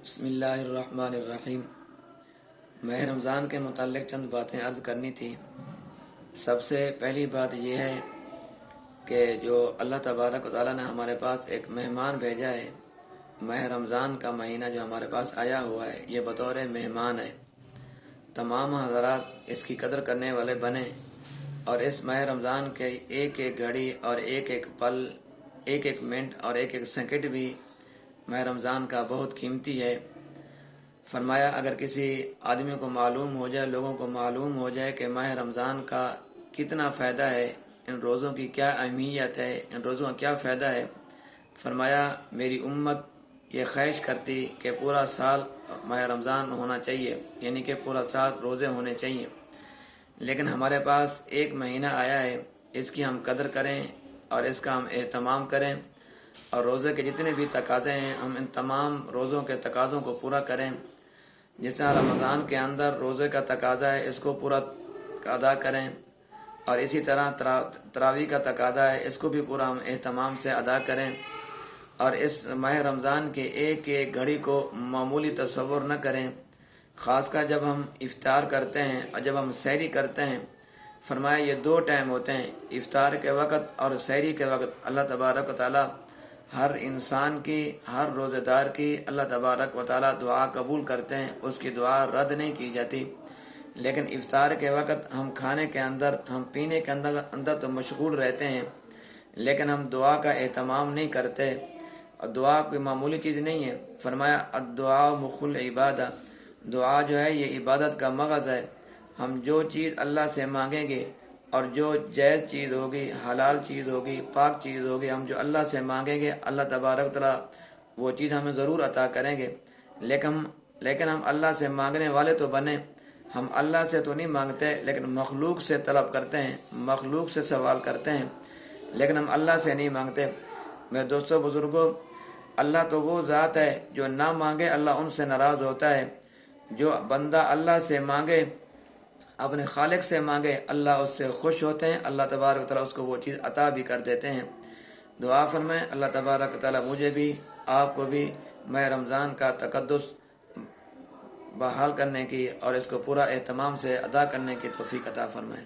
بسم اللہ الرحمن الرحیم۔ ماہ رمضان کے متعلق چند باتیں عرض کرنی تھی۔ سب سے پہلی بات یہ ہے کہ جو اللہ تبارک و تعالیٰ نے ہمارے پاس ایک مہمان بھیجا ہے، ماہ رمضان کا مہینہ جو ہمارے پاس آیا ہوا ہے، یہ بطور مہمان ہے۔ تمام حضرات اس کی قدر کرنے والے بنیں اور اس ماہ رمضان کے ایک ایک گھڑی اور ایک ایک پل، ایک ایک منٹ اور ایک ایک سیکنڈ بھی ماہ رمضان کا بہت قیمتی ہے۔ فرمایا اگر کسی آدمی کو معلوم ہو جائے، لوگوں کو معلوم ہو جائے کہ ماہ رمضان کا کتنا فائدہ ہے، ان روزوں کی کیا اہمیت ہے، ان روزوں کا کیا فائدہ ہے، فرمایا میری امت یہ خواہش کرتی کہ پورا سال ماہ رمضان ہونا چاہیے، یعنی کہ پورا سال روزے ہونے چاہیے، لیکن ہمارے پاس ایک مہینہ آیا ہے، اس کی ہم قدر کریں اور اس کا ہم اہتمام کریں، اور روزے کے جتنے بھی تقاضے ہیں ہم ان تمام روزوں کے تقاضوں کو پورا کریں۔ جس طرح رمضان کے اندر روزے کا تقاضا ہے، اس کو پورا ادا کریں، اور اسی طرح تراویح کا تقاضا ہے، اس کو بھی پورا ہم اہتمام سے ادا کریں، اور اس ماہ رمضان کے ایک ایک گھڑی کو معمولی تصور نہ کریں، خاص کر جب ہم افطار کرتے ہیں اور جب ہم سحری کرتے ہیں۔ فرمایا یہ دو ٹائم ہوتے ہیں، افطار کے وقت اور سحری کے وقت اللہ تبارک و تعالی ہر انسان کی، ہر روزہ دار کی اللہ تبارک و تعالی دعا قبول کرتے ہیں، اس کی دعا رد نہیں کی جاتی۔ لیکن افطار کے وقت ہم کھانے کے اندر، ہم پینے کے اندر تو مشغول رہتے ہیں، لیکن ہم دعا کا اہتمام نہیں کرتے، اور دعا کوئی معمولی چیز نہیں ہے۔ فرمایا الدعاء مخ العبادہ، دعا جو ہے یہ عبادت کا مغز ہے۔ ہم جو چیز اللہ سے مانگیں گے اور جو جائز چیز ہوگی، حلال چیز ہوگی، پاک چیز ہوگی، ہم جو اللہ سے مانگیں گے اللہ تبارک و تعالیٰ وہ چیز ہمیں ضرور عطا کریں گے۔ لیکن ہم اللہ سے مانگنے والے تو بنیں، ہم اللہ سے تو نہیں مانگتے لیکن مخلوق سے طلب کرتے ہیں، مخلوق سے سوال کرتے ہیں، لیکن ہم اللہ سے نہیں مانگتے۔ میرے دوستوں بزرگوں، اللہ تو وہ ذات ہے جو نہ مانگے اللہ ان سے ناراض ہوتا ہے۔ جو بندہ اللہ سے مانگے، اپنے خالق سے مانگے، اللہ اس سے خوش ہوتے ہیں، اللہ تبارک و تعالیٰ اس کو وہ چیز عطا بھی کر دیتے ہیں۔ دعا فرمائیں اللہ تبارک و تعالیٰ مجھے بھی، آپ کو بھی ماہ رمضان کا تقدس بحال کرنے کی اور اس کو پورا اہتمام سے ادا کرنے کی توفیق عطا فرمائیں۔